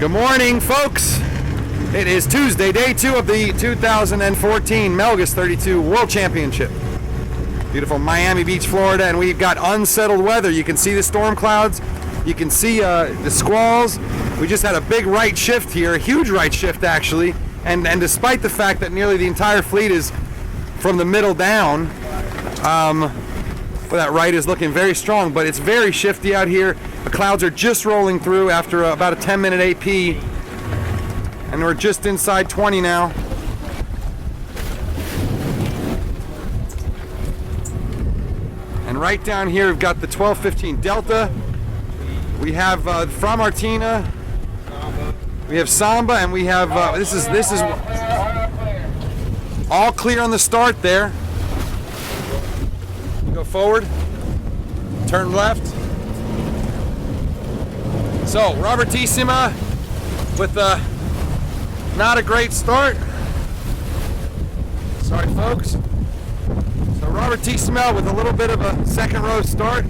Good morning, folks. It is Tuesday, day 2 of the 2014 Melges 32 World Championship. Beautiful Miami Beach, Florida, and we've got unsettled weather. You can see the storm clouds. You can see the squalls. We just had a big right shift here, a huge right shift actually, and despite the fact that nearly the entire fleet is from the middle down, well, that right is looking very strong, but it's very shifty out here. The clouds are just rolling through after about a 10-minute AP, and we're just inside 20 now. And right down here we've got the 1215 Delta. We have Fra Martina. We have Samba, and we have this is all clear on the start there. Go forward, turn left. So Robertissima with not a great start. Sorry, folks. So Robertissima with a little bit of a second row start.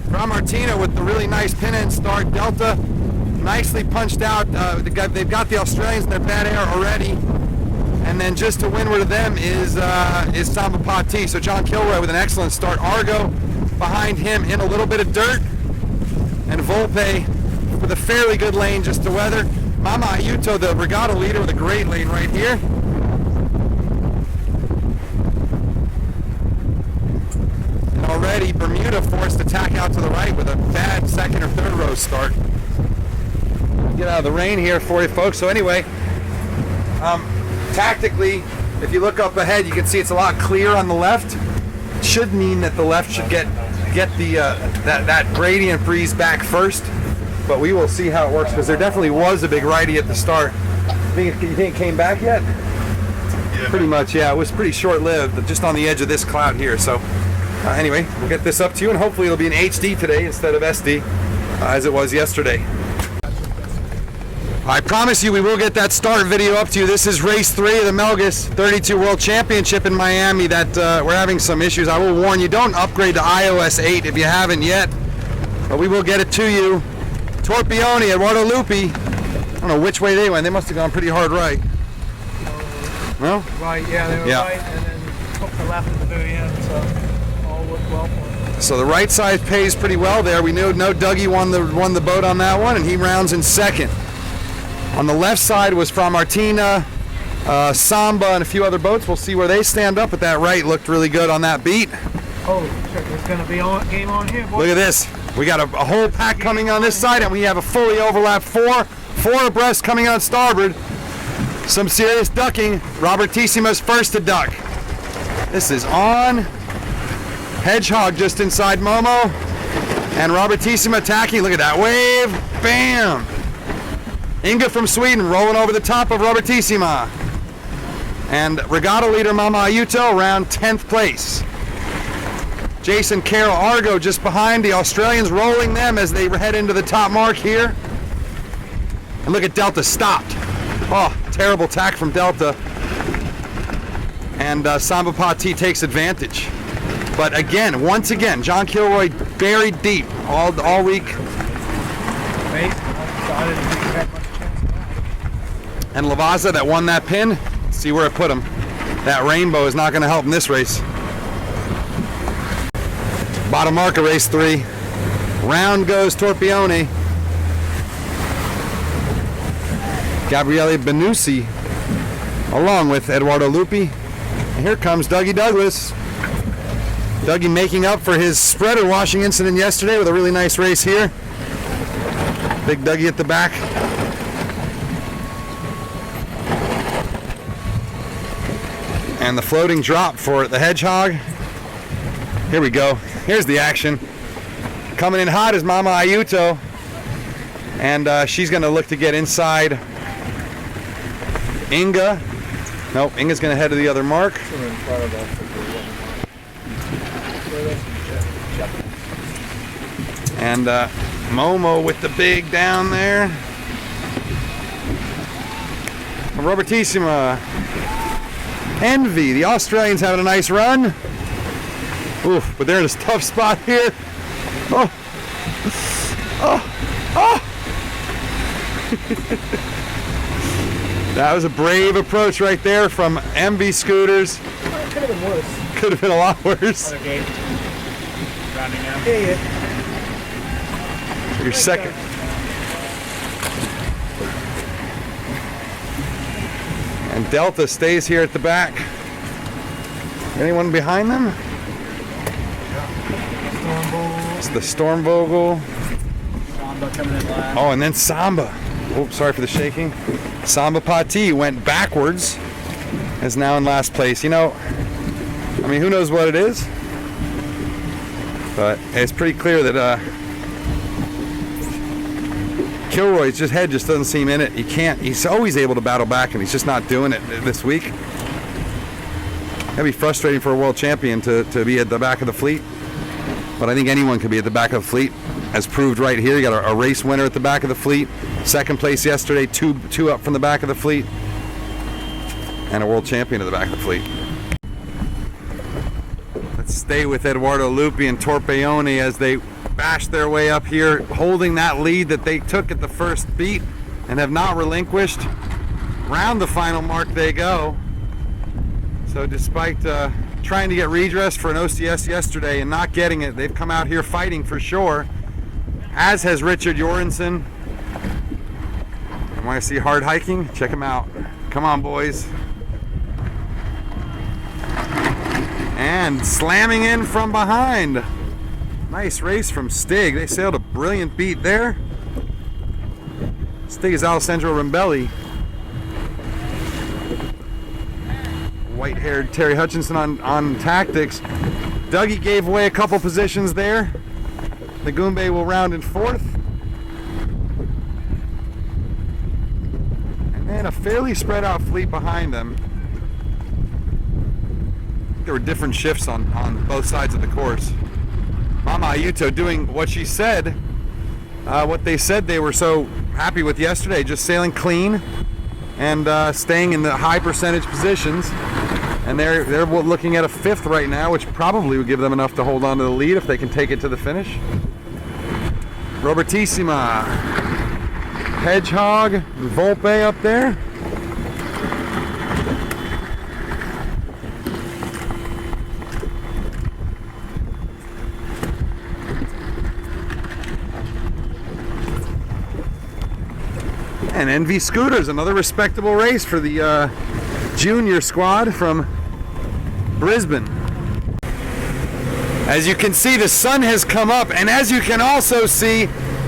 Fra Martina with the really nice pin end start. Delta nicely punched out. They've got the Australians in their bad air already. And then just to windward of them is Samba Pati. So John Kilroy with an excellent start. Argo behind him in a little bit of dirt. And Volpe with a fairly good lane just to weather. Mama Ayuto, the regatta leader, with a great lane right here. And already Bermuda forced to tack out to the right with a bad second or third row start. Get out of the rain here for you folks. So anyway, tactically, if you look up ahead, you can see it's a lot clearer on the left. It should mean that the left should get the that gradient breeze back first, but we will see how it works, because there definitely was a big righty at the start. You think it came back yet? Yeah. Pretty much, yeah. It was pretty short-lived, just on the edge of this cloud here. So anyway, we'll get this up to you, and hopefully it'll be in HD today instead of SD, as it was yesterday. I promise you we will get that start video up to you. This is race 3 of the Melges 32 World Championship in Miami that we're having some issues. I will warn you, don't upgrade to iOS 8 if you haven't yet, but we will get it to you. Torpione, Eduardo Lupi, I don't know which way they went. They must have gone pretty hard right. No? Right, yeah, they were right, and then took the left at the very end, so all worked well for them. So the right side pays pretty well there. We know Dougie won the boat on that one, and he rounds in second. On the left side was Fra Martina, Samba, and a few other boats. We'll see where they stand up, but that right looked really good on that beat. Oh, shit, there's going to be a game on here, boys. Look at this. We got a whole pack coming on this side, and we have a fully overlapped four abreast coming on starboard. Some serious ducking. Robertissima's first to duck. This is on. Hedgehog just inside Momo. And Robertissima attacking. Look at that wave. Bam! Inga from Sweden rolling over the top of Robertissima. And regatta leader Mama Ayuto around 10th place. Jason Carroll Argo just behind. The Australians rolling them as they head into the top mark here. And look at Delta stopped. Oh, terrible tack from Delta. And Samba Pati takes advantage. But again, once again, John Kilroy buried deep all week. And Lavazza that won that pin, see where it put him. That rainbow is not going to help in this race. Bottom marker, race 3. Round goes Torpione. Gabriele Benucci along with Eduardo Lupi. And here comes Dougie Douglas. Dougie making up for his spreader washing incident yesterday with a really nice race here. Big Dougie at the back. And the floating drop for the Hedgehog. Here we go. Here's the action. Coming in hot is Mama Ayuto. And she's going to look to get inside Inga. Nope, Inga's going to head to the other mark. And Momo with the big down there. Robertissima. Envy, the Australians having a nice run. Oof, but they're in a tough spot here. Oh, That was a brave approach right there from MV Scooters. It could have been worse. Could have been a lot worse. Other gate. Rounding out. Yeah. Your second. And Delta stays here at the back. Anyone behind them? It's the Stormvogel. Samba coming in last. Oh, and then Samba. Oops, sorry for the shaking. Samba Pati went backwards. Is now in last place. You know, I mean, who knows what it is? But it's pretty clear that Kilroy's head just doesn't seem in it. He can't. He's always able to battle back, and he's just not doing it this week. That'd be frustrating for a world champion to be at the back of the fleet. But I think anyone can be at the back of the fleet, as proved right here. You got a race winner at the back of the fleet, second place yesterday, two up from the back of the fleet, and a world champion at the back of the fleet. Let's stay with Eduardo Lupi and Torpeoni as they bash their way up here, holding that lead that they took at the first beat and have not relinquished. Round the final mark they go. So despite trying to get redress for an OCS yesterday and not getting it, they've come out here fighting for sure, as has Richard Jorgensen. Want to see hard hiking? Check him out. Come on, boys. And slamming in from behind. Nice race from Stig. They sailed a brilliant beat there. Stig is Alessandro Rimbelli. White-haired Terry Hutchinson on tactics. Dougie gave away a couple positions there. The Goombay will round in fourth. And then a fairly spread out fleet behind them. There were different shifts on both sides of the course. Mama Ayuto doing what she said, what they said they were so happy with yesterday, just sailing clean and staying in the high percentage positions. And they're looking at a fifth right now, which probably would give them enough to hold on to the lead if they can take it to the finish. Robertissima, Hedgehog, Volpe up there. And NV Scooters, another respectable race for the junior squad from Brisbane. As you can see, the sun has come up, and as you can also see,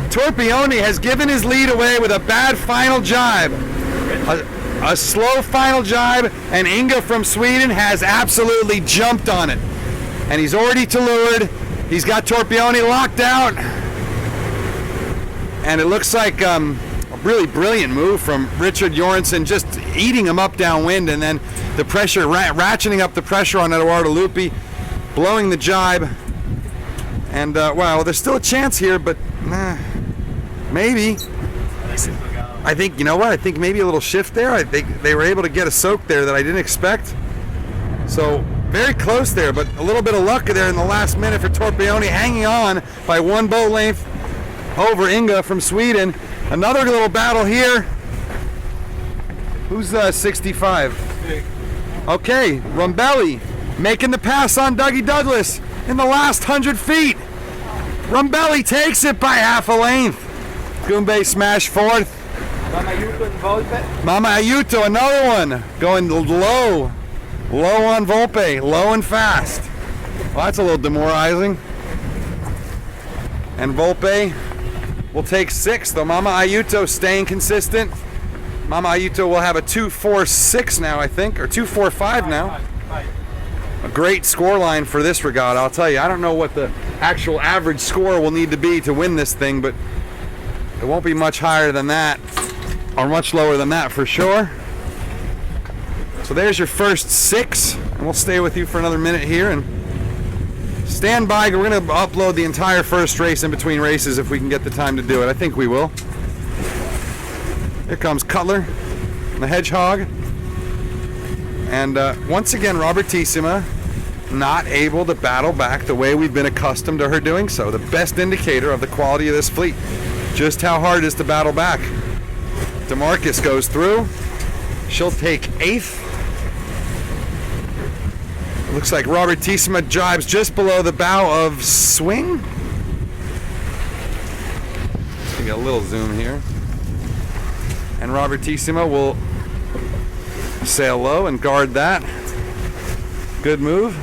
Torpeoni has given his lead away with a bad final jibe. A slow final jibe, and Inga from Sweden has absolutely jumped on it. And he's already to leeward. He's got Torpeoni locked out. And it looks like a really brilliant move from Richard Jorgensen, just eating him up downwind, and then the pressure, ratcheting up the pressure on Eduardo Lupi, blowing the jibe. And well, there's still a chance here, but maybe. I think, you know what, I think maybe a little shift there. I think they were able to get a soak there that I didn't expect. So very close there, but a little bit of luck there in the last minute for Torpeoni, hanging on by one boat length over Inga from Sweden. Another little battle here. Who's 65? Okay, Rumbelli making the pass on Dougie Douglas in the last 100 feet. Rumbelli takes it by half a length. Goombay smash fourth. Mama Ayuto, another one, going low on Volpe, low and fast. Well, that's a little demoralizing. And Volpe will take sixth, though Mama Ayuto staying consistent. Mama Ayuto will have a 2.46 now, I think, or 2.45 now. A great score line for this regatta, I'll tell you. I don't know what the actual average score will need to be to win this thing, but it won't be much higher than that, or much lower than that for sure. So there's your first six, and we'll stay with you for another minute here and stand by. We're going to upload the entire first race in between races if we can get the time to do it. I think we will. Here comes Cutler, the Hedgehog. And once again, Robertissima not able to battle back the way we've been accustomed to her doing so. The best indicator of the quality of this fleet. Just how hard it is to battle back. DeMarcus goes through. She'll take 8th. Looks like Robert Tissima drives just below the bow of Swing. Let's get a little zoom here. And Robert Tissima will sail low and guard that. Good move.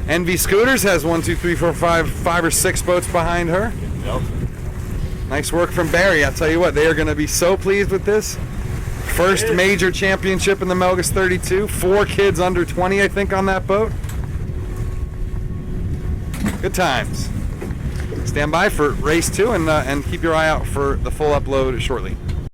NV Scooters has 1, 2, 3, 4, 5 or 6 boats behind her. Yep. Nice work from Barry. I'll tell you what, they are going to be so pleased with this. First major championship in the Melges 32. 4 kids under 20, I think, on that boat. Good times. Stand by for race 2 and keep your eye out for the full upload shortly.